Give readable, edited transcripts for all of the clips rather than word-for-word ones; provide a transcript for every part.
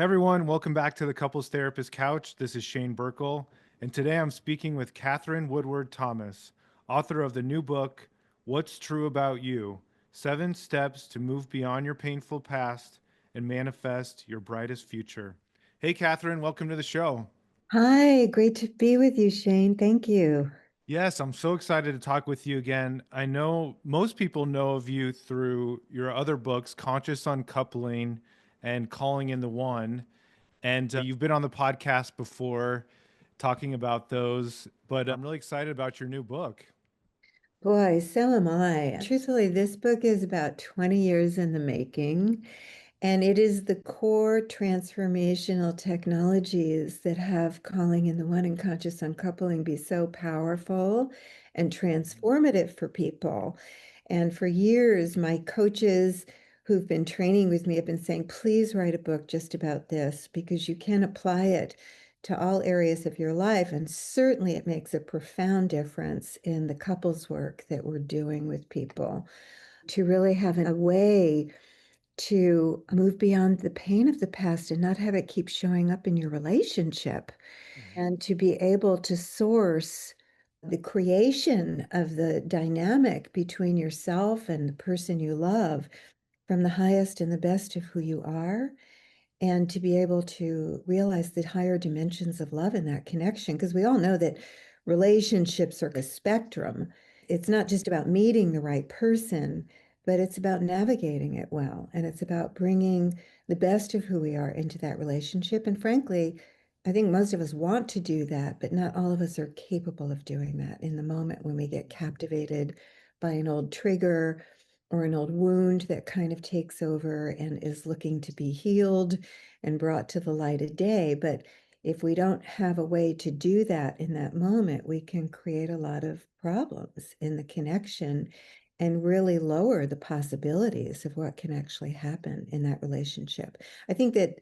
Hey everyone, welcome back to the Couples Therapist Couch. This is Shane Burkle, and today I'm speaking with Katherine Woodward Thomas, author of the new book, What's True About You: 7 Steps to Move Beyond Your Painful Past and Manifest Your Brightest Future. Hey Katherine, welcome to the show. Hi, great to be with you, Shane. Thank you. Yes, I'm so excited to talk with you again. I know most people know of you through your other books, Conscious Uncoupling and Calling in the One. And you've been on the podcast before talking about those, but I'm really excited about your new book. Boy, so am I. Truthfully, this book is about 20 years in the making, and it is the core transformational technologies that have calling in the one and conscious uncoupling be so powerful and transformative for people. And for years, my coaches who've been training with me have been saying, please write a book just about this because you can apply it to all areas of your life. And certainly it makes a profound difference in the couples work that we're doing with people to really have a way to move beyond the pain of the past and not have it keep showing up in your relationship, Mhm. and to be able to source the creation of the dynamic between yourself and the person you love from the highest and the best of who you are, and to be able to realize the higher dimensions of love in that connection. Because we all know that relationships are a spectrum. It's not just about meeting the right person, but it's about navigating it well. And it's about bringing the best of who we are into that relationship. And frankly, I think most of us want to do that, but not all of us are capable of doing that in the moment when we get captivated by an old trigger or an old wound that kind of takes over and is looking to be healed and brought to the light of day. But if we don't have a way to do that in that moment, we can create a lot of problems in the connection and really lower the possibilities of what can actually happen in that relationship. I think that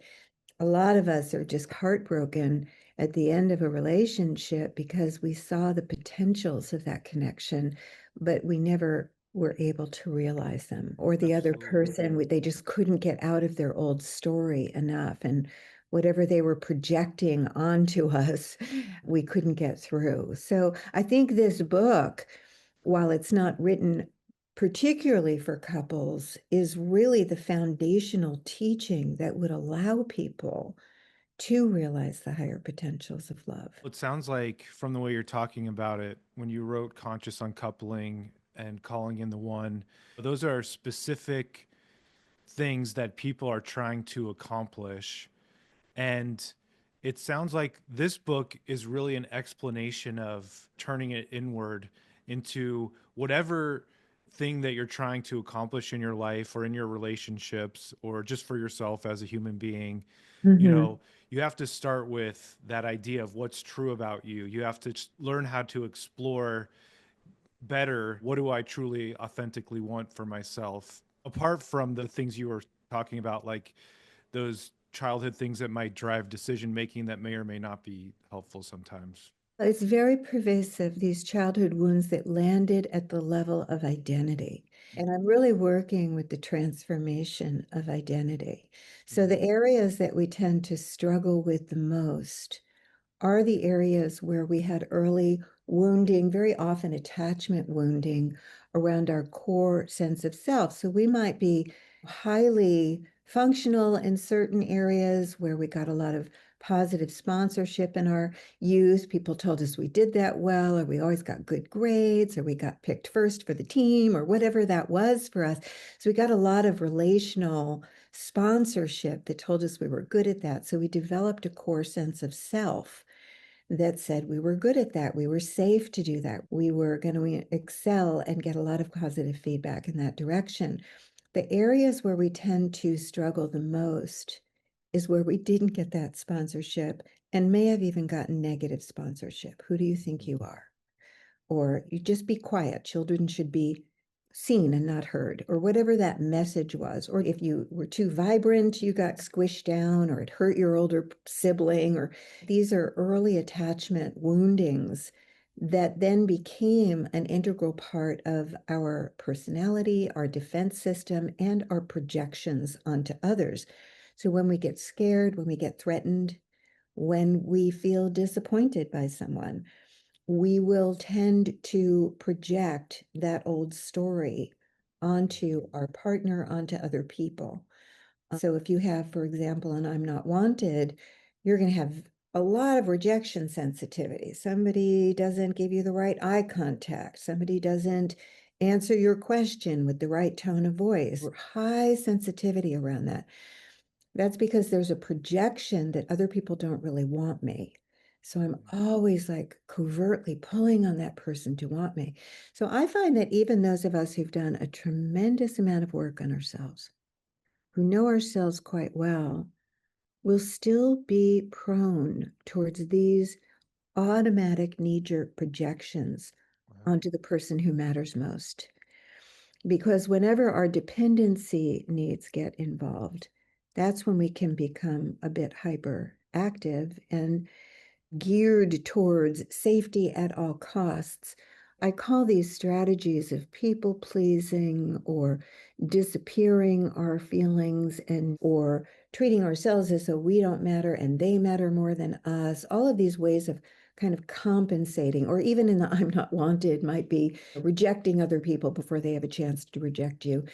a lot of us are just heartbroken at the end of a relationship because we saw the potentials of that connection, but we never were able to realize them. Or the other Absolutely. person, they just couldn't get out of their old story enough. And whatever they were projecting onto us, we couldn't get through. So I think this book, while it's not written particularly for couples, is really the foundational teaching that would allow people to realize the higher potentials of love. It sounds like from the way you're talking about it, when you wrote Conscious Uncoupling and Calling in the One, those are specific things that people are trying to accomplish. And it sounds like this book is really an explanation of turning it inward into whatever thing that you're trying to accomplish in your life or in your relationships or just for yourself as a human being. You Mm-hmm. know, you have to start with that idea of what's true about you. You have to learn how to explore better, what do I truly authentically want for myself apart from the things you were talking about, like those childhood things that might drive decision making that may or may not be helpful sometimes. It's very pervasive, these childhood wounds that landed at the level of identity. And I'm really working with the transformation of identity. So the Mhm. areas that we tend to struggle with the most are the areas where we had early wounding, very often attachment wounding around our core sense of self. So we might be highly functional in certain areas where we got a lot of positive sponsorship in our youth. People told us we did that well, or we always got good grades, or we got picked first for the team, or whatever that was for us. So we got a lot of relational sponsorship that told us we were good at that. So we developed a core sense of self that said we were good at that. We were safe to do that. We were going to excel and get a lot of positive feedback in that direction. The areas where we tend to struggle the most is where we didn't get that sponsorship and may have even gotten negative sponsorship. Who do you think you are? Or you just be quiet. Children should be seen and not heard, or whatever that message was. Or if you were too vibrant, you got squished down, or it hurt your older sibling, or these are early attachment woundings that then became an integral part of our personality, our defense system, and our projections onto others. So when we get scared, when we get threatened, when we feel disappointed by someone, we will tend to project that old story onto our partner, onto other people. So if you have, for example, an I'm not wanted, you're going to have a lot of rejection sensitivity. Somebody doesn't give you the right eye contact. Somebody doesn't answer your question with the right tone of voice. High sensitivity around that. That's because there's a projection that other people don't really want me. So I'm always like covertly pulling on that person to want me. So I find that even those of us who've done a tremendous amount of work on ourselves, who know ourselves quite well, will still be prone towards these automatic knee-jerk projections Wow. onto the person who matters most. Because whenever our dependency needs get involved, that's when we can become a bit hyperactive and geared towards safety at all costs. I call these strategies of people pleasing or disappearing our feelings and or treating ourselves as though we don't matter and they matter more than us. All of these ways of kind of compensating, or even in the I'm not wanted, might be rejecting other people before they have a chance to reject you.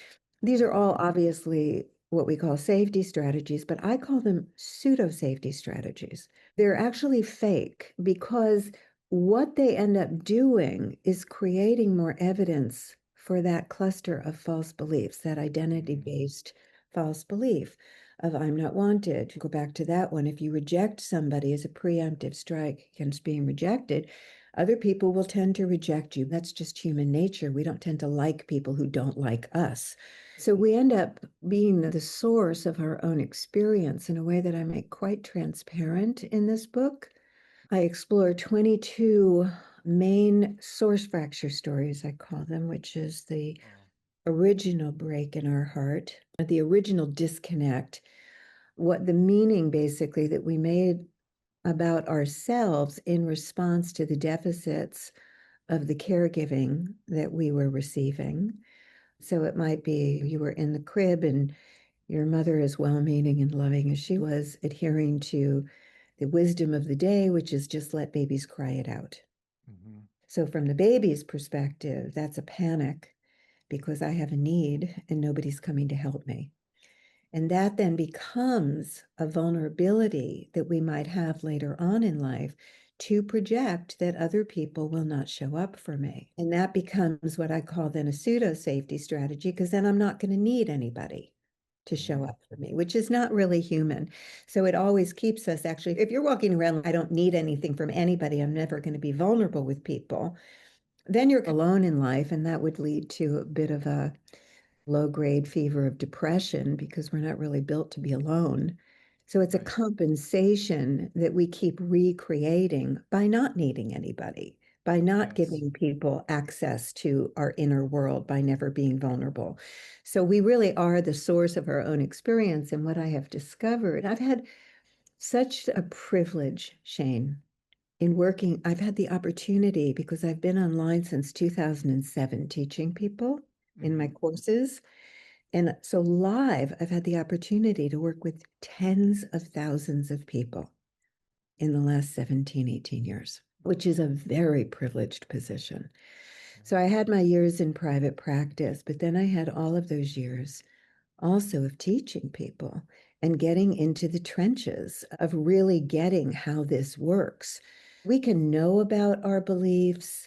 These are all obviously what we call safety strategies, but I call them pseudo safety strategies. They're actually fake because what they end up doing is creating more evidence for that cluster of false beliefs, that identity-based false belief of I'm not wanted. Go back to that one. If you reject somebody as a preemptive strike against being rejected, other people will tend to reject you. That's just human nature. We don't tend to like people who don't like us. So we end up being the source of our own experience in a way that I make quite transparent in this book. I explore 22 main source fracture stories, I call them, which is the original break in our heart, the original disconnect, what the meaning basically that we made about ourselves in response to the deficits of the caregiving that we were receiving. So it might be you were in the crib and your mother, as well-meaning and loving as she was, adhering to the wisdom of the day, which is just let babies cry it out. Mm-hmm. So from the baby's perspective, that's a panic because I have a need and nobody's coming to help me. And that then becomes a vulnerability that we might have later on in life to project that other people will not show up for me. And that becomes what I call then a pseudo safety strategy, because then I'm not going to need anybody to show up for me, which is not really human. So it always keeps us actually, if you're walking around, I don't need anything from anybody, I'm never going to be vulnerable with people, then you're alone in life. And that would lead to a bit of a low-grade fever of depression because we're not really built to be alone. So it's a Right. compensation that we keep recreating by not needing anybody, by not Yes. giving people access to our inner world, by never being vulnerable. So we really are the source of our own experience. And what I have discovered, I've had such a privilege, Shane, in working. I've had the opportunity because I've been online since 2007 teaching people in my Mm-hmm. courses. And so live, I've had the opportunity to work with tens of thousands of people in the last 17, 18 years, which is a very privileged position. So I had my years in private practice, but then I had all of those years also of teaching people and getting into the trenches of really getting how this works. We can know about our beliefs,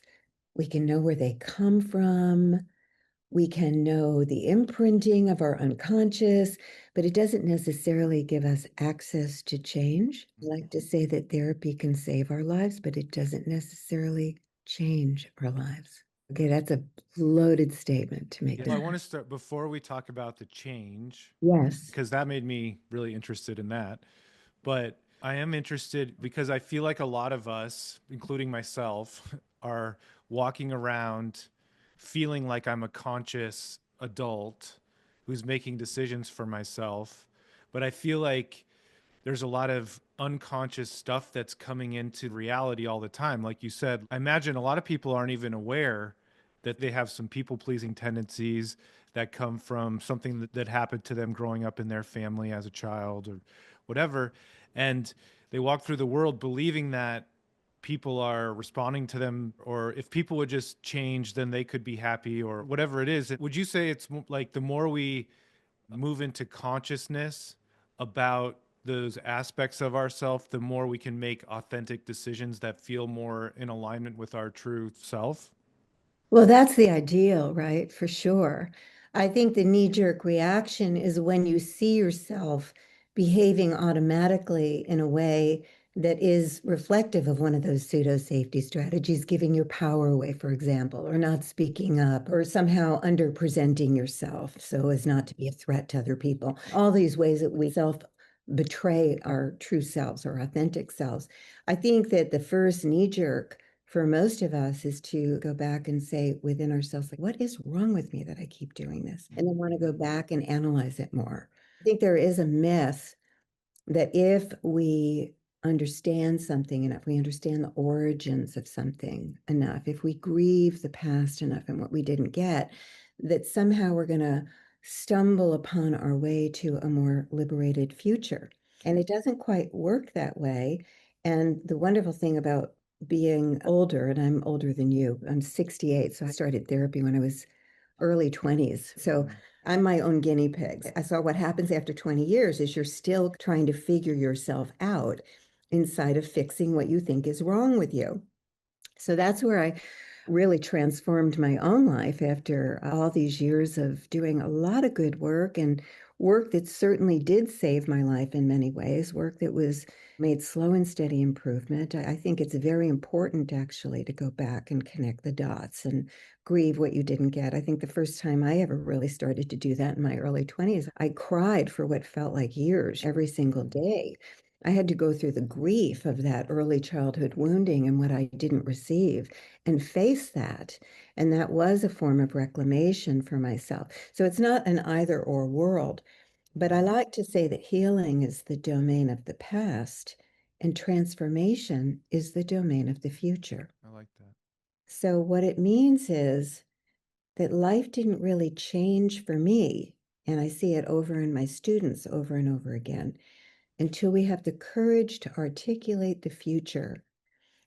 we can know where they come from, we can know the imprinting of our unconscious, but it doesn't necessarily give us access to change. I like to say that therapy can save our lives, but it doesn't necessarily change our lives. Okay, that's a loaded statement to make. Yeah, I want to start before we talk about the change, Yes. because that made me really interested in that. But I am interested because I feel like a lot of us, including myself, are walking around feeling like I'm a conscious adult who's making decisions for myself. But I feel like there's a lot of unconscious stuff that's coming into reality all the time. Like you said, I imagine a lot of people aren't even aware that they have some people pleasing tendencies, that come from something that happened to them growing up in their family as a child or whatever. And they walk through the world believing that people are responding to them, or if people would just change, then they could be happy or whatever it is. Would you say it's like the more we move into consciousness about those aspects of ourself, the more we can make authentic decisions that feel more in alignment with our true self? Well, that's the ideal, right? For sure. I think the knee-jerk reaction is when you see yourself behaving automatically in a way that is reflective of one of those pseudo safety strategies, giving your power away, for example, or not speaking up, or somehow underpresenting yourself so as not to be a threat to other people. All these ways that we self betray our true selves, our authentic selves. I think that the first knee-jerk for most of us is to go back and say within ourselves, like, what is wrong with me that I keep doing this? And then want to go back and analyze it more. I think there is a myth that if we understand something enough, we understand the origins of something enough, if we grieve the past enough and what we didn't get, that somehow we're going to stumble upon our way to a more liberated future. And it doesn't quite work that way. And the wonderful thing about being older, and I'm older than you, I'm 68, so I started therapy when I was early 20s. So I'm my own guinea pig. I saw what happens after 20 years is you're still trying to figure yourself out inside of fixing what you think is wrong with you. So that's where I really transformed my own life after all these years of doing a lot of good work and work that certainly did save my life in many ways, work that was made slow and steady improvement. I think it's very important actually to go back and connect the dots and grieve what you didn't get. I think the first time I ever really started to do that in my early 20s, I cried for what felt like years every single day. I had to go through the grief of that early childhood wounding and what I didn't receive and face that. And that was a form of reclamation for myself. So it's not an either or world, but I like to say that healing is the domain of the past and transformation is the domain of the future. I like that. So what it means is that life didn't really change for me. And I see it over in my students over and over again until we have the courage to articulate the future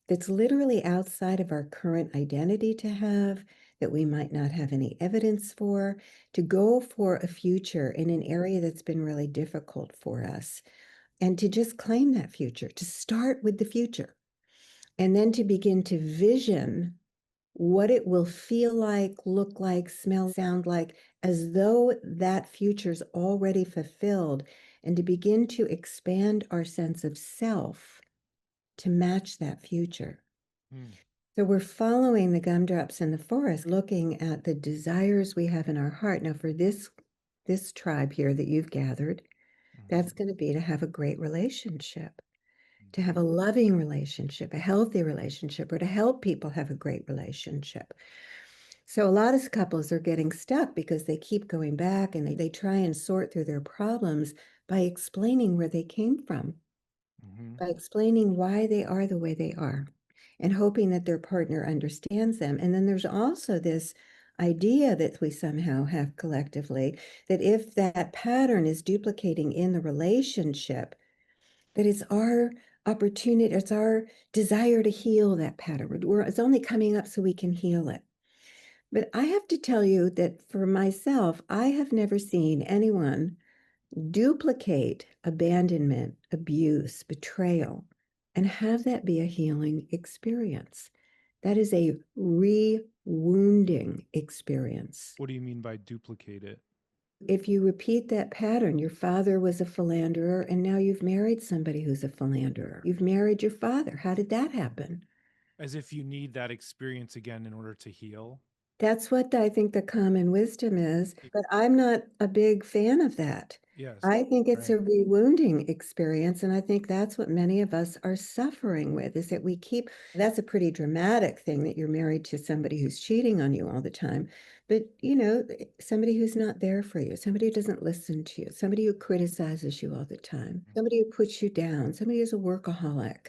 that's literally outside of our current identity to have, that we might not have any evidence for, to go for a future in an area that's been really difficult for us, and to just claim that future, to start with the future, and then to begin to vision what it will feel like, look like, smell, sound like, as though that future's already fulfilled, and to begin to expand our sense of self to match that future. Hmm. So we're following the gumdrops in the forest, looking at the desires we have in our heart. Now, for this tribe here that you've gathered, that's going to be to have a great relationship, to have a loving relationship, a healthy relationship, or to help people have a great relationship. So a lot of couples are getting stuck because they keep going back and they try and sort through their problems by explaining where they came from, Mm-hmm. by explaining why they are the way they are, and hoping that their partner understands them. And then there's also this idea that we somehow have collectively that if that pattern is duplicating in the relationship, that it's our opportunity, it's our desire to heal that pattern. It's only coming up so we can heal it. But I have to tell you that for myself, I have never seen anyone duplicate abandonment, abuse, betrayal, and have that be a healing experience. That is a re-wounding experience. What do you mean by duplicate it? If you repeat that pattern, your father was a philanderer, and now you've married somebody who's a philanderer. You've married your father. How did that happen? As if you need that experience again in order to heal? That's what I think the common wisdom is, but I'm not a big fan of that. Yes. I think it's Right. a rewounding experience, and I think that's what many of us are suffering with, is that we keep, that's a pretty dramatic thing that you're married to somebody who's cheating on you all the time. But, somebody who's not there for you, somebody who doesn't listen to you, somebody who criticizes you all the time, somebody who puts you down, somebody who's a workaholic,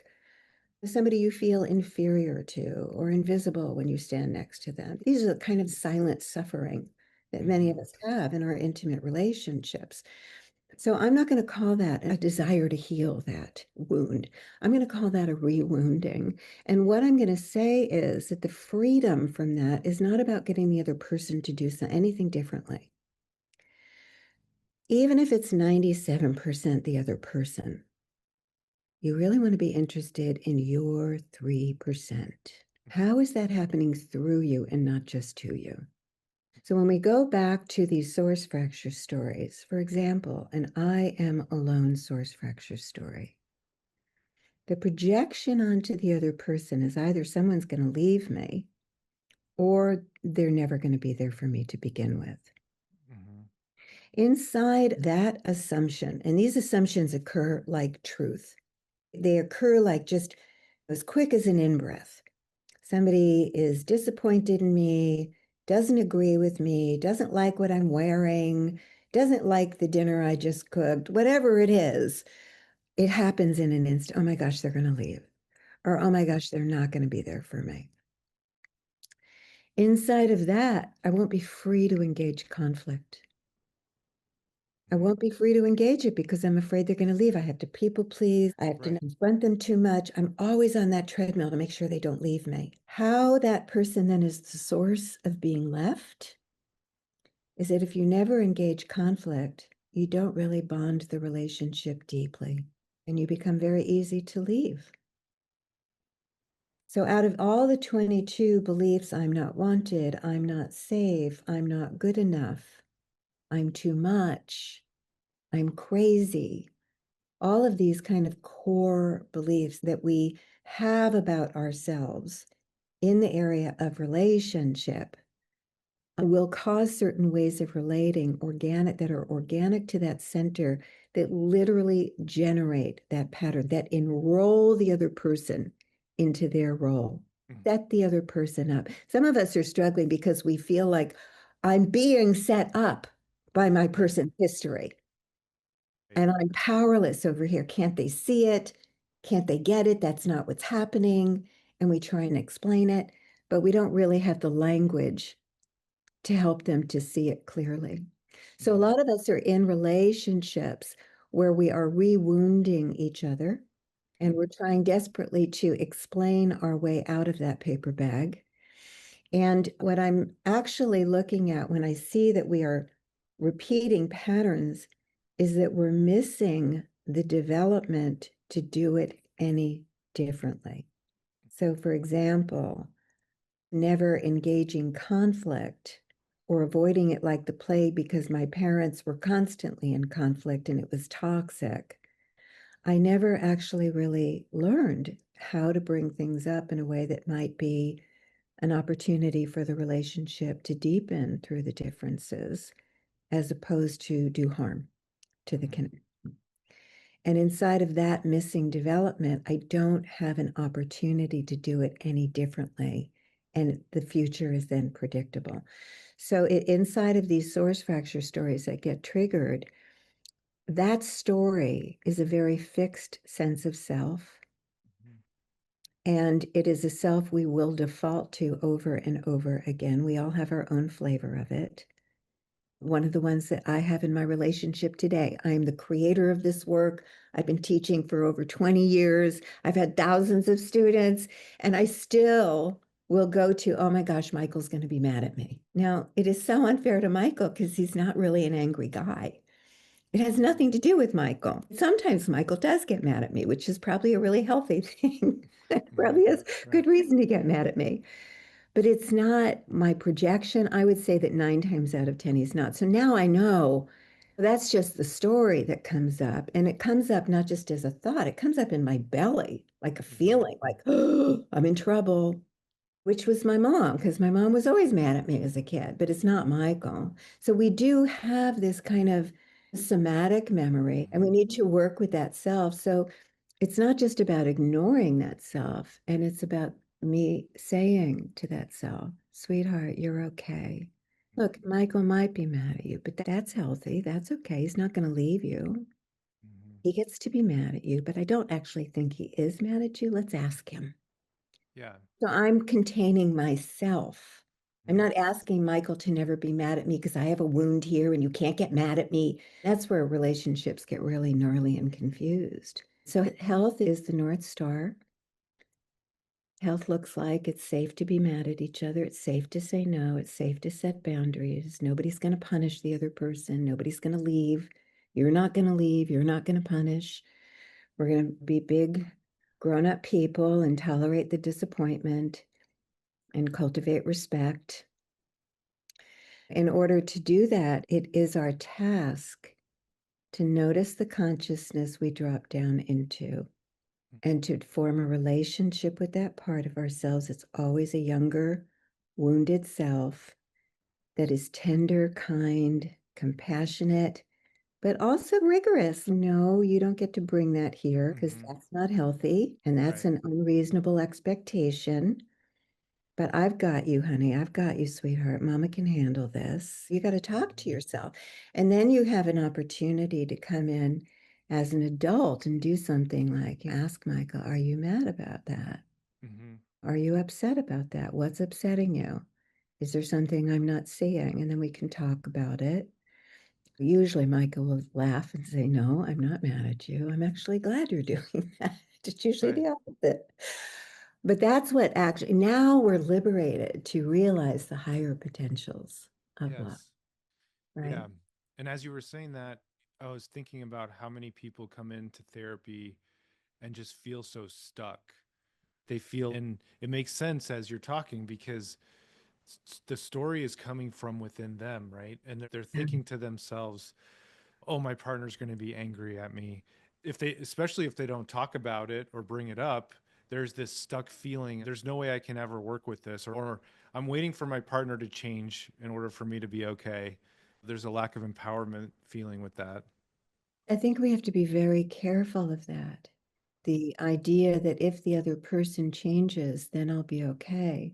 somebody you feel inferior to or invisible when you stand next to them. These are the kind of silent suffering that many Mm-hmm. of us have in our intimate relationships. So I'm not going to call that a desire to heal that wound. I'm going to call that a rewounding. And what I'm going to say is that the freedom from that is not about getting the other person to do anything differently. Even if it's 97% the other person, you really want to be interested in your 3%. How is that happening through you and not just to you? So when we go back to these source fracture stories, for example, an I am alone source fracture story, the projection onto the other person is either someone's going to leave me or they're never going to be there for me to begin with. Mm-hmm. Inside that assumption, and these assumptions occur like truth, they occur like just as quick as an in-breath. Somebody is disappointed in me, doesn't agree with me, doesn't like what I'm wearing, doesn't like the dinner I just cooked, whatever it is, it happens in an instant. Oh my gosh, they're going to leave. Or, oh my gosh, they're not going to be there for me. Inside of that, I won't be free to engage conflict. I Mm-hmm. won't be free to engage it because I'm afraid they're going to leave. I have to people please. I have to Right. confront them too much. I'm always on that treadmill to make sure they don't leave me. How that person then is the source of being left is that if you never engage conflict, you don't really bond the relationship deeply and you become very easy to leave. So out of all the 22 beliefs, I'm not wanted, I'm not safe, I'm not good enough, I'm too much, I'm crazy, all of these kind of core beliefs that we have about ourselves in the area of relationship will cause certain ways of relating that are organic to that center, that literally generate that pattern, that enroll the other person into their role, set the other person up. Some of us are struggling because we feel like I'm being set up by my person's history Right. and I'm powerless over here. Can't they see it? Can't they get it? That's not what's happening. And we try and explain it, but we don't really have the language to help them to see it clearly. So a Mm-hmm. lot of us are in relationships where we are rewounding each other and we're trying desperately to explain our way out of that paper bag. And what I'm actually looking at when I see that we are repeating patterns is that we're missing the development to do it any differently. So, for example, never engaging conflict or avoiding it like the plague because my parents were constantly in conflict and it was toxic. I never actually really learned how to bring things up in a way that might be an opportunity for the relationship to deepen through the differences as opposed to do harm to the Mm-hmm. connection. And inside of that missing development, I don't have an opportunity to do it any differently. And the future is then predictable. So inside of these source fracture stories that get triggered, that story is a very fixed sense of self. And it is a self we will default to over and over again. We all have our own flavor of it. One of the ones that I have in my relationship today. I am the creator of this work. I've been teaching for over 20 years. I've had thousands of students, and I still will go to, oh my gosh, Michael's going to be mad at me. Now, it is so unfair to Michael because he's not really an angry guy. It has nothing to do with Michael. Sometimes Michael does get mad at me, which is probably a really healthy thing. Mm-hmm. Probably has Right. good reason to get mad at me. But it's not my projection. I would say that 9 times out of 10, he's not. So now I know that's just the story that comes up. And it comes up not just as a thought, it comes up in my belly, like a Mm-hmm. feeling like, oh, I'm in trouble, which was my mom, because my mom was always mad at me as a kid, but it's not Michael. So we do have this kind of somatic memory, and we Mm-hmm. need to work with that self. So it's not just about ignoring that self, and it's about me saying to that self, sweetheart, you're okay. Look, Michael might be mad at you, but that's healthy. That's okay. He's not going to leave you. Mm-hmm. He gets to be mad at you, but I don't actually think he is mad at you. Let's ask him. Yeah. So I'm containing myself I'm Mm-hmm. not asking Michael to never be mad at me because I have a wound here and you can't get mad at me. That's where relationships get really gnarly and confused. So health is the North Star. Health looks like it's safe to be mad at each other. It's safe to say no. It's safe to set boundaries. Nobody's going to punish the other person. Nobody's going to leave. You're not going to leave. You're not going to punish. We're going to be big, grown up people and tolerate the disappointment and cultivate respect. In order to do that, it is our task to notice the consciousness we drop down into and to form a relationship with that part of ourselves. It's always a younger, wounded self that is tender, kind, compassionate, but also rigorous. No, you don't get to bring that here because Mm-hmm. that's not healthy and that's Right. an unreasonable expectation. But I've got you, honey. I've got you, sweetheart. Mama can handle this. You got to talk to Mm-hmm. yourself. And then you have an opportunity to come in as an adult and do something like ask Michael, are you mad about that? Mm-hmm. Are you upset about that? What's upsetting you? Is there something I'm not seeing? And then we can talk about it. Usually Michael will laugh and say, no, I'm not mad at you. I'm actually glad you're doing that. It's usually Right. the opposite. But that's what actually, now we're liberated to realize the higher potentials of love, Yes. right? Yeah. And as you were saying that, I was thinking about how many people come into therapy and just feel so stuck. They feel, and it makes sense as you're talking because the story is coming from within them, right? And they're Yeah. thinking to themselves, oh, my partner's going to be angry at me. If they, especially if they don't talk about it or bring it up, there's this stuck feeling. There's no way I can ever work with this, or I'm waiting for my partner to change in order for me to be okay. There's a lack of empowerment feeling with that. I think we have to be very careful of that. The idea that if the other person changes, then I'll be okay.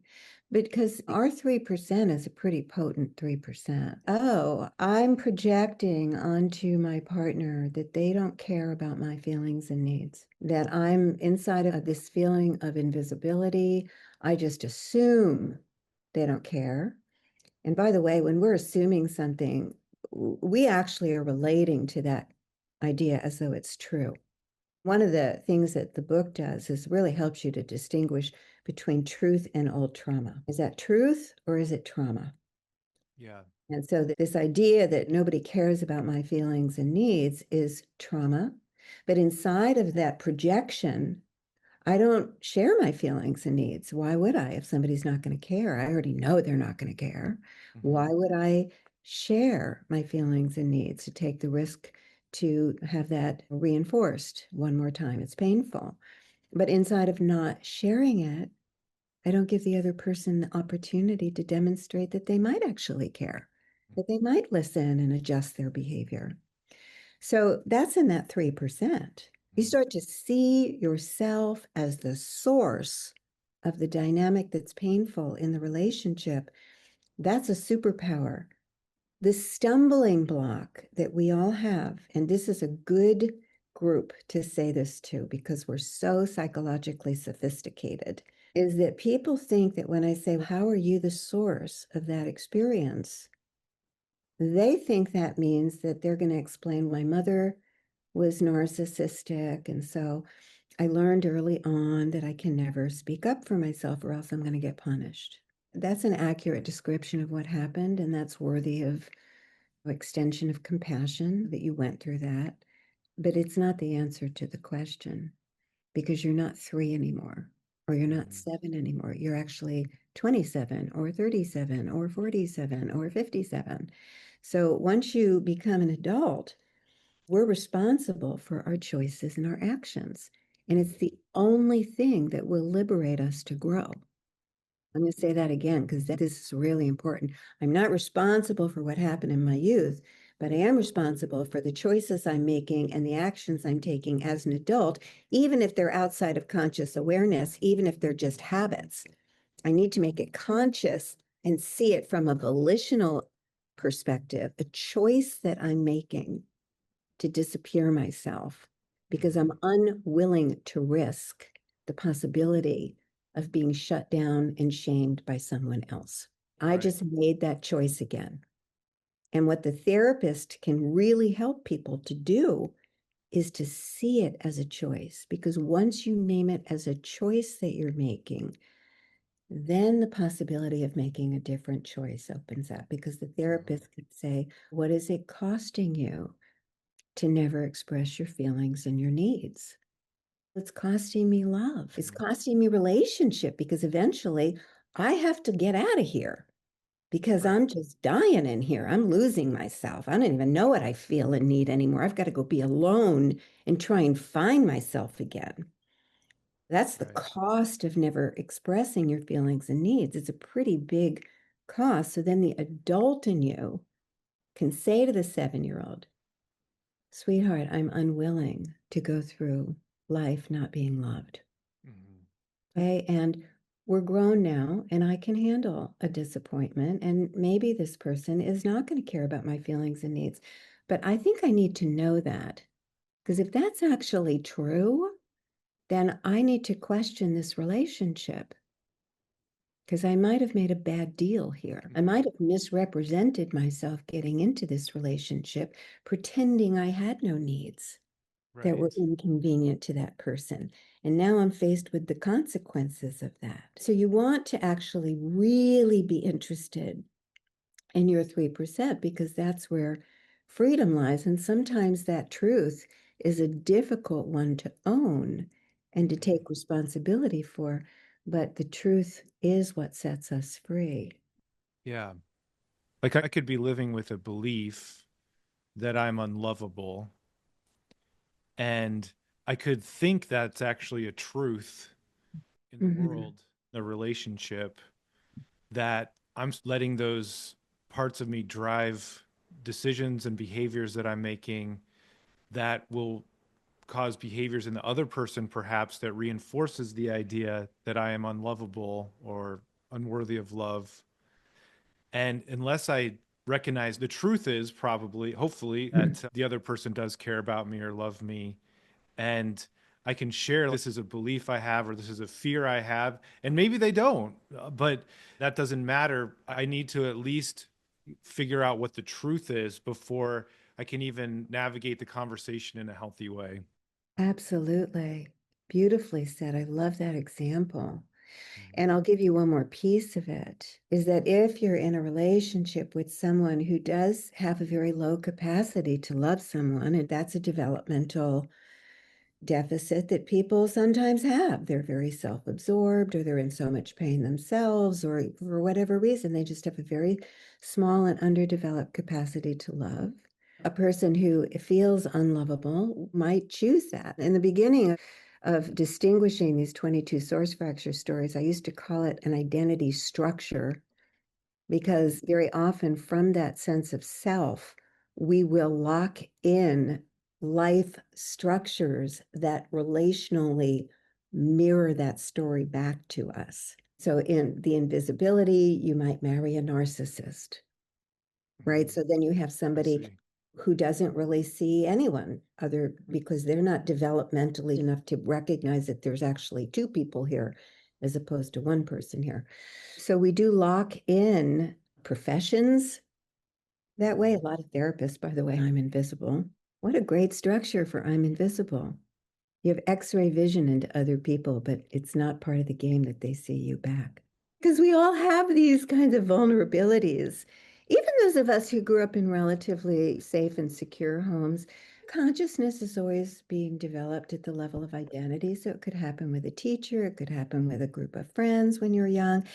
Because our 3% is a pretty potent 3%. Oh, I'm projecting onto my partner that they don't care about my feelings and needs, that I'm inside of this feeling of invisibility. I just assume they don't care. And by the way, when we're assuming something, we actually are relating to that idea as though it's true. One of the things that the book does is really helps you to distinguish between truth and old trauma. Is that truth or is it trauma? Yeah. And so this idea that nobody cares about my feelings and needs is trauma. But inside of that projection, I don't share my feelings and needs. Why would I if somebody's not going to care? I already know they're not going to care. Mm-hmm. Why would I share my feelings and needs to take the risk to have that reinforced one more time? It's painful. But inside of not sharing it, I don't give the other person the opportunity to demonstrate that they might actually care, that they might listen and adjust their behavior. So that's in that 3%. You Mm-hmm. start to see yourself as the source of the dynamic that's painful in the relationship. That's a superpower. The stumbling block that we all have, and this is a good group to say this to because we're so psychologically sophisticated, is that people think that when I say, how are you the source of that experience? They think that means that they're going to explain my mother was narcissistic. And so I learned early on that I can never speak up for myself or else I'm going to get punished. That's an accurate description of what happened, and that's worthy of extension of compassion that you went through that. But it's not the answer to the question because you're not 3 anymore, or you're not Mm-hmm. 7 anymore. You're actually 27 or 37 or 47 or 57. So once you become an adult, we're responsible for our choices and our actions. And it's the only thing that will liberate us to grow. I'm going to say that again because this is really important. I'm not responsible for what happened in my youth, but I am responsible for the choices I'm making and the actions I'm taking as an adult, even if they're outside of conscious awareness, even if they're just habits. I need to make it conscious and see it from a volitional perspective, a choice that I'm making to disappear myself because Mm-hmm. I'm unwilling to risk the possibility of being shut down and shamed by someone else. I Right. just made that choice again. And what the therapist can really help people to do is to see it as a choice. Because once you name it as a choice that you're making, then the possibility of making a different choice opens up because the Mhm. therapist could say, what is it costing you to never express your feelings and your needs? It's costing me love. It's Mhm. costing me relationship because eventually I have to get out of here because Right. I'm just dying in here. I'm losing myself. I don't even know what I feel and need anymore. I've got to go be alone and try and find myself again. That's the Right. cost of never expressing your feelings and needs. It's a pretty big cost. So then the adult in you can say to the 7-year-old, sweetheart, I'm unwilling to go through life not being loved. Mhm. Okay. And we're grown now, and I can handle a disappointment. And maybe this person is not going to care about my feelings and needs. But I think I need to know that. Because if that's actually true, then I need to question this relationship because I might have made a bad deal here. I might Mhm. have misrepresented myself getting into this relationship, pretending I had no needs that were Right. inconvenient to that person. And now I'm faced with the consequences of that. So you want to actually really be interested in your 3% because that's where freedom lies. And sometimes that truth is a difficult one to own and to Mhm. take responsibility for. But the truth is what sets us free. Yeah. Like I could be living with a belief that I'm unlovable, and I could think that's actually a truth in the Mhm. world, the relationship, that I'm letting those parts of me drive decisions and behaviors that I'm making that will cause behaviors in the other person perhaps that reinforces the idea that I am unlovable or unworthy of love. And unless I recognize the truth is probably, hopefully, that the other person does care about me or love me, and I can share this is a belief I have or this is a fear I have, and maybe they don't, but that doesn't matter. I need to at least figure out what the truth is before I can even navigate the conversation in a healthy way. Absolutely. Beautifully said. I love that example. Mm. And I'll give you one more piece of it is that if you're in a relationship with someone who does have a very low capacity to love someone, and that's a developmental deficit that people sometimes have, they're very self absorbed, or they're in so much pain themselves, or for whatever reason, they just have a very small and underdeveloped capacity to love. A person who feels unlovable might choose that. In the beginning of distinguishing these 22 source fracture stories, I used to call it an identity structure because very often from that sense of self, we will lock in life structures that relationally mirror that story back to us. So in the invisibility, you might marry a narcissist, right? Mhm. So then you have I somebody see. who doesn't really see anyone other because they're not developmentally enough to recognize that there's actually two people here as opposed to one person here. So we do lock in professions that way. Mhm. A lot of therapists, by the way, I'm invisible. What a great structure for I'm invisible. You have x-ray vision into other people, but it's not part of the game that they see you back. Because we all have these kinds of vulnerabilities. Even those of us who grew up in relatively safe and secure homes, consciousness is always being developed at the level of identity. So it could happen with a teacher, it could happen with a group of friends when you're young.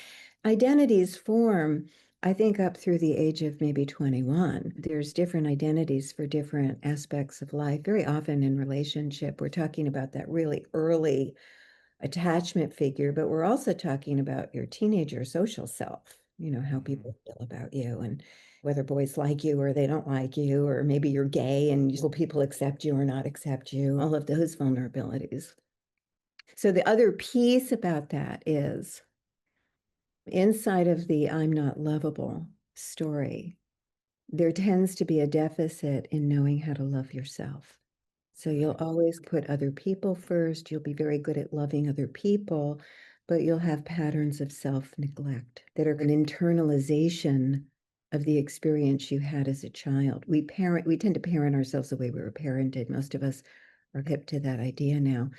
Identities form, I think, up through the age of maybe 21. There's different identities for different aspects of life. Very often in relationship, we're talking about that really early attachment figure, but we're also talking about your teenager social self, how Mhm. people feel about you and whether boys like you or they don't like you, or maybe you're gay and will people accept you or not accept you, all of those vulnerabilities. So the other piece about that is inside of the I'm not lovable story, there tends to be a deficit in knowing how to love yourself. So you'll Right. always put other people first. You'll be very good at loving other people, but you'll have patterns of self-neglect that are an internalization of the experience you had as a child. We tend to parent ourselves the way we were parented. Most of us are hip to that idea now.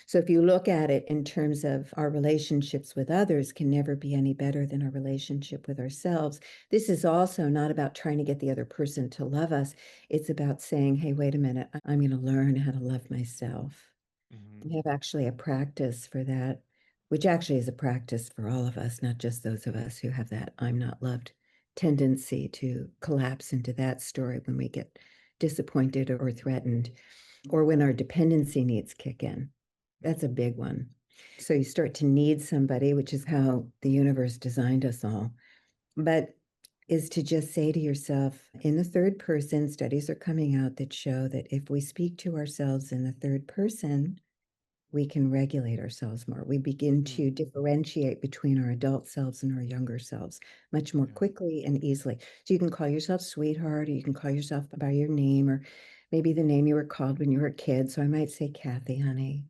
So if you look at it in terms of our relationships with others can never be any better than our relationship with ourselves. This is also not about trying to get the other person to love us. It's about saying, hey, wait a minute, I'm going to learn how to love myself. Mm-hmm. We have actually a practice for that, which actually is a practice for all of us, not just those of us who have that I'm not loved tendency to collapse into that story when we get disappointed or threatened, or when our dependency needs kick in. That's a big one. So you start to need somebody, which is how the universe designed us all. But is to just say to yourself in the third person, studies are coming out that show that if we speak to ourselves in the third person, we can regulate ourselves more. We begin Mm. to differentiate between our adult selves and our younger selves much more Yeah. quickly and easily. So you can call yourself sweetheart, or you can call yourself by your name, or maybe the name you were called when you were a kid. So I might say, Kathy, honey,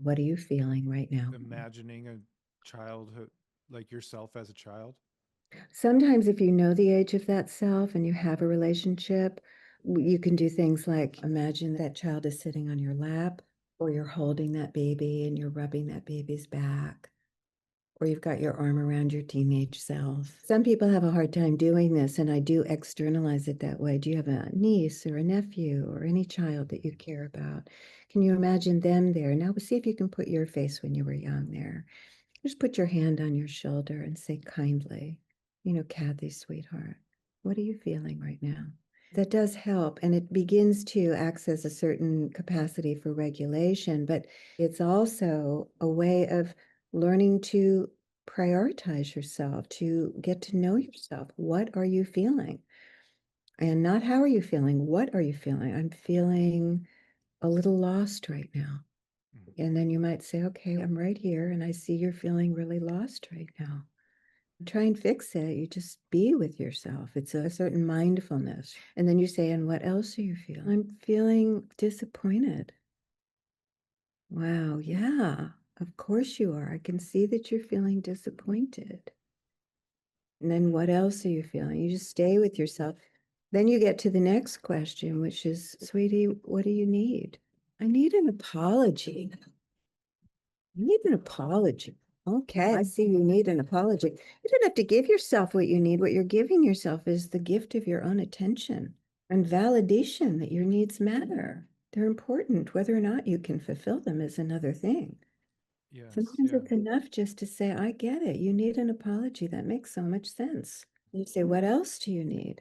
what are you feeling right now? Imagining a childhood like yourself as a child. Sometimes, if you know the age of that self and you have a relationship, you can do things like imagine that child is sitting on your lap, or you're holding that baby and you're rubbing that baby's back, or you've got your arm around your teenage self. Some people have a hard time doing this, and I do externalize it that way. Do you have a niece or a nephew or any child that you care about? Can you imagine them there? Now, see if you can put your face when you were young there. Just put your hand on your shoulder and say kindly, Kathy, sweetheart, what are you feeling right now? That does help. And it begins to access a certain capacity for regulation, but it's also a way of learning to prioritize yourself, to get to know yourself. What are you feeling? And not how are you feeling? What are you feeling? I'm feeling a little lost right now. Mhm. And then you might say, okay, I'm right here and I see you're feeling really lost right now. Try and fix it. You just be with yourself. It's a certain mindfulness. And then you say, and what else are you feeling? I'm feeling disappointed. Wow, yeah, of course you are. I can see that you're feeling disappointed. And then what else are you feeling? You just stay with yourself. Then you get to the next question, which is, sweetie, what do you need? I need an apology. You need an apology. Okay, I see you need an apology. You don't have to give yourself what you need. What you're giving yourself is the gift of your own attention and validation that your needs matter. They're important. Whether or not you can fulfill them is another thing. Yes. Sometimes Yeah. it's enough just to say, I get it. You need an apology. That makes so much sense. You say, what else do you need?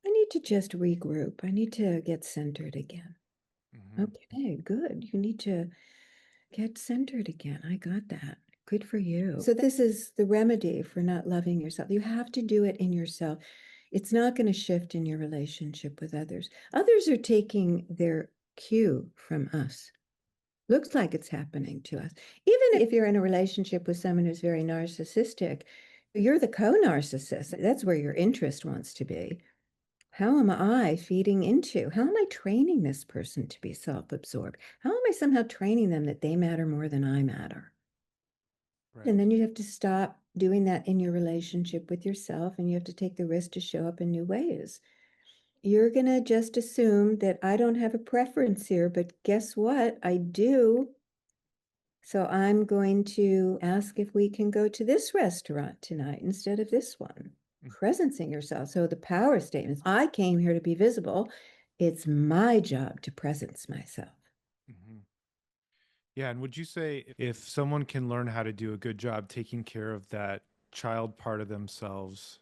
I need to just regroup. I need to get centered again. Mm-hmm. Okay, good. You need to get centered again. I got that. Good for you. So this is the remedy for not loving yourself. You have to do it in yourself. It's not going to shift in your relationship with others. Others are taking their cue from us. Looks like it's happening to us. Even if you're in a relationship with someone who's very narcissistic, you're the co-narcissist. That's where your interest wants to be. How am I feeding into? How am I training this person to be self-absorbed? How am I somehow training them that they matter more than I matter? Right. And then you have to stop doing that in your relationship with yourself, and you have to take the risk to show up in new ways. You're going to just assume that I don't have a preference here, but guess what? I do. So I'm going to ask if we can go to this restaurant tonight instead of this one. Presencing yourself. So the power statements, I came here to be visible. It's my job to presence myself. Mm-hmm. Yeah. And would you say if someone can learn how to do a good job taking care of that child part of themselves,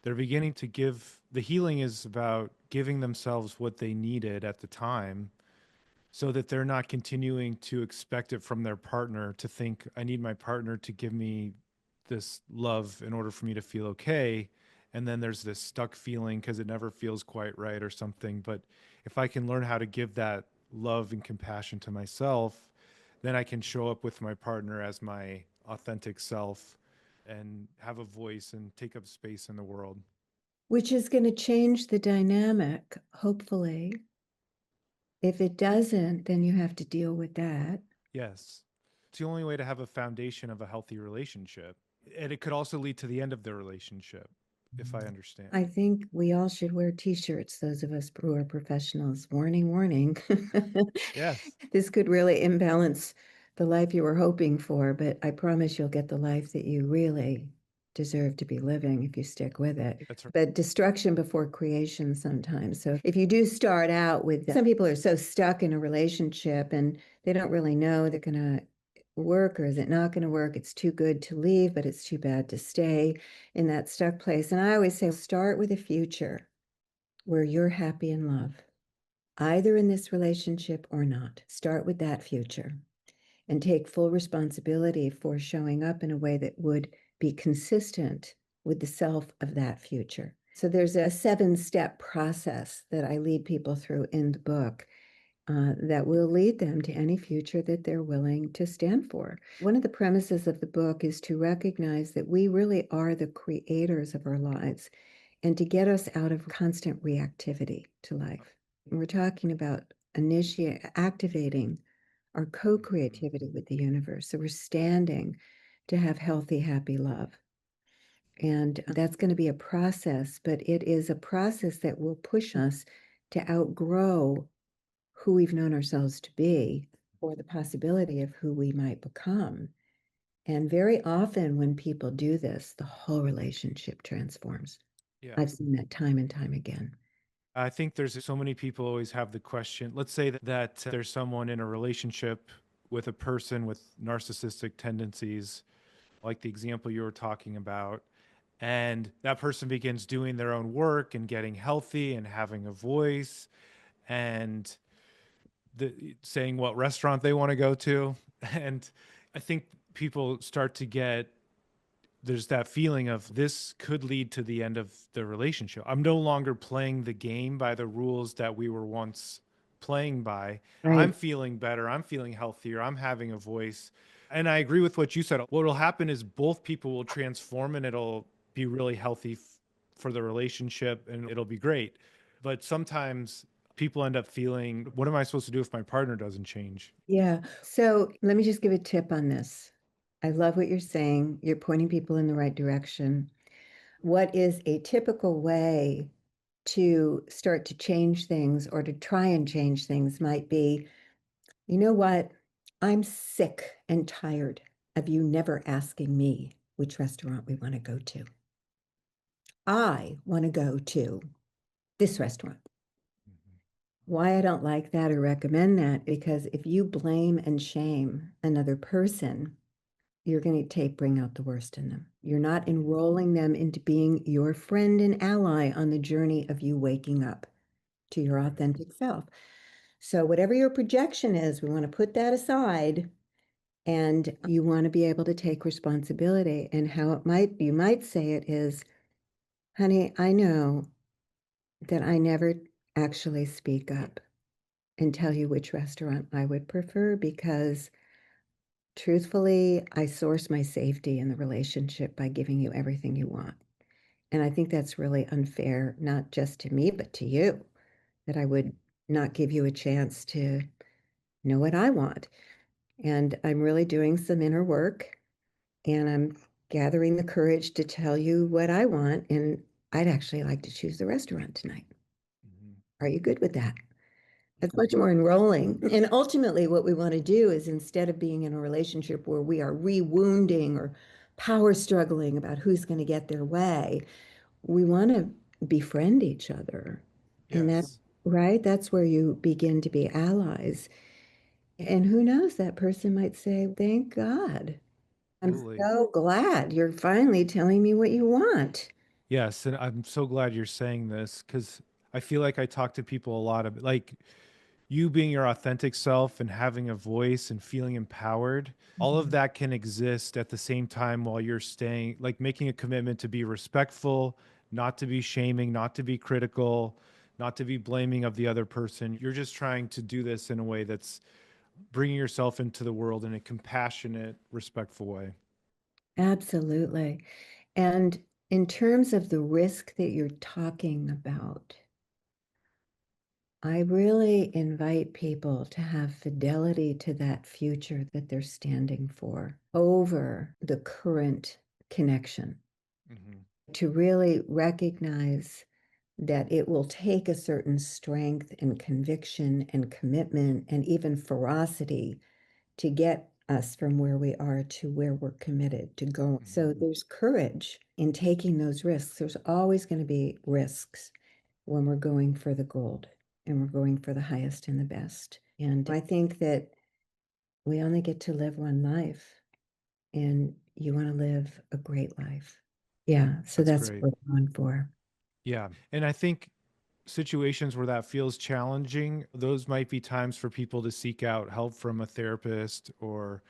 they're beginning to give the healing is about giving themselves what they needed at the time so that they're not continuing to expect it from their partner to think, I need my partner to give me this love in order for me to feel okay. And then there's this stuck feeling because it never feels quite right or something. But if I can learn how to give that love and compassion to myself, then I can show up with my partner as my authentic self and have a voice and take up space in the world. Which is going to change the dynamic, hopefully. If it doesn't, then you have to deal with that. Yes. It's the only way to have a foundation of a healthy relationship. And it could also lead to the end of the relationship, if I understand. I think we all should wear t-shirts, those of us who are professionals. Warning, warning. Yes, This could really imbalance the life you were hoping for, but I promise you'll get the life that you really deserve to be living if you stick with it. that's right. But destruction before creation sometimes. So if you do start out with, some people are so stuck in a relationship and they don't really know they're going to work or is it not going to work? It's too good to leave, but it's too bad to stay in that stuck place. And I always say, start with a future where you're happy in love, either in this relationship or not. Start with that future and take full responsibility for showing up in a way that would be consistent with the self of that future. So there's a 7-step process that I lead people through in the book that will lead them to any future that they're willing to stand for. One of the premises of the book is to recognize that we really are the creators of our lives and to get us out of constant reactivity to life. And we're talking about activating our co-creativity with the universe. So we're standing to have healthy, happy love. And that's going to be a process, but it is a process that will push us to outgrow who we've known ourselves to be or the possibility of who we might become. And very often when people do this, the whole relationship transforms. Yeah. I've seen that time and time again. I think there's so many people always have the question. Let's say that there's someone in a relationship with a person with narcissistic tendencies, like the example you were talking about, and that person begins doing their own work and getting healthy and having a voice and saying what restaurant they want to go to. And I think people start to get, there's that feeling of this could lead to the end of the relationship. I'm no longer playing the game by the rules that we were once playing by. I'm Right. feeling better. I'm feeling healthier. I'm having a voice. And I agree with what you said. What will happen is both people will transform and it'll be really healthy for the relationship and it'll be great. But sometimes people end up feeling, what am I supposed to do if my partner doesn't change? Yeah. So let me just give a tip on this. I love what you're saying. You're pointing people in the right direction. What is a typical way to start to change things or to try and change things might be, you know what? I'm sick and tired of you never asking me which restaurant we want to go to. I want to go to this restaurant. Why I don't like that or recommend that, because if you blame and shame another person, you're going to bring out the worst in them. You're not enrolling them into being your friend and ally on the journey of you waking up to your authentic self. So whatever your projection is, we want to put that aside and you want to be able to take responsibility. And how you might say it is, honey, I know that I never actually speak up and tell you which restaurant I would prefer because truthfully, I source my safety in the relationship by giving you everything you want. And I think that's really unfair, not just to me, but to you, that I would not give you a chance to know what I want. And I'm really doing some inner work and I'm gathering the courage to tell you what I want. And I'd actually like to choose the restaurant tonight. Mhm. Are you good with that? That's much more enrolling. And ultimately, what we want to do is instead of being in a relationship where we are re-wounding or power struggling about who's going to get their way, we want to befriend each other. And that, Yes, right? That's where you begin to be allies. And who knows, that person might say, thank God. I'm absolutely. so glad you're finally telling me what you want. Yes, and I'm so glad you're saying this because I feel like I talk to people a lot of like you being your authentic self and having a voice and feeling empowered. All of Mhm. that can exist at the same time while you're staying, like making a commitment to be respectful, not to be shaming, not to be critical, not to be blaming of the other person. You're just trying to do this in a way that's bringing yourself into the world in a compassionate, respectful way. Absolutely. And in terms of the risk that you're talking about, I really invite people to have fidelity to that future that they're standing for over the current connection, Hmm. to really recognize that it will take a certain strength and conviction and commitment and even ferocity to get us from where we are to where we're committed to go. Hmm. So there's courage in taking those risks. There's always going to be risks when we're going for the gold and we're going for the highest and the best. And I think that we only get to live one life, and you want to live a great life. Yeah, so That's that's great. what we're going for. Yeah. And I think situations where that feels challenging, those might be times for people to seek out help from a therapist or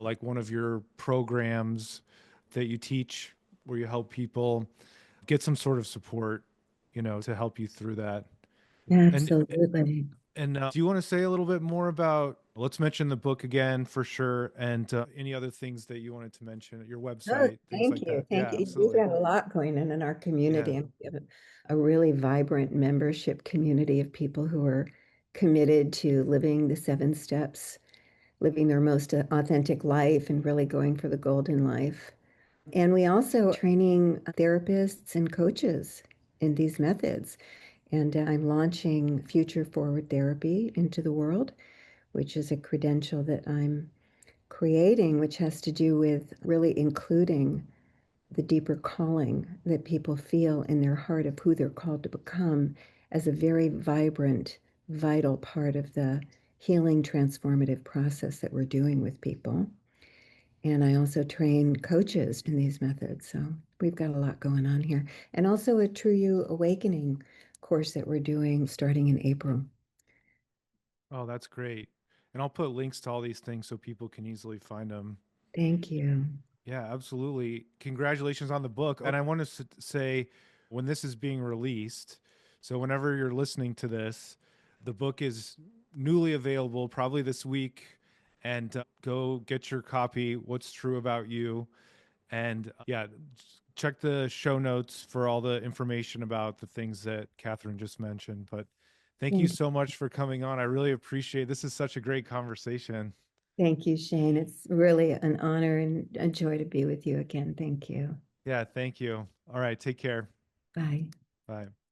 like one of your programs that you teach where you help people get some sort of support, to help you through that. And Absolutely. do you want to say a little bit more about, let's mention the book again for sure, and any other things that you wanted to mention, your Oh, website, things thank like you. that? Thank Yeah, you. We've absolutely. got a lot going on in our Yeah. community, and we have a really vibrant membership community of people who are committed to living the seven steps, living their most authentic life, and really going for the golden life. And we also training therapists and coaches in these methods. And I'm launching Future Forward Therapy into the world, which is a credential that I'm creating, which has to do with really including the deeper calling that people feel in their heart of who they're called to become as a very vibrant, vital part of the healing transformative process that we're doing with people. And I also train coaches in these methods. So we've got a lot going on here. And also a True You Awakening course that we're doing starting in April. Oh, that's great. And I'll put links to all these things so people can easily find them. Thank you. Yeah, absolutely. Congratulations on the book. And I want to say when this is being released, so whenever you're listening to this, the book is newly available probably this week. And go get your copy, What's True About You. And yeah, check the show notes for all the information about the things that Catherine just mentioned. But thank you Thank, so much for coming on. I really appreciate this is such a great conversation. thank you, Shane. It's really an honor and a joy to be with you again. Thank you. Yeah, thank you. All right, take care. Bye. Bye.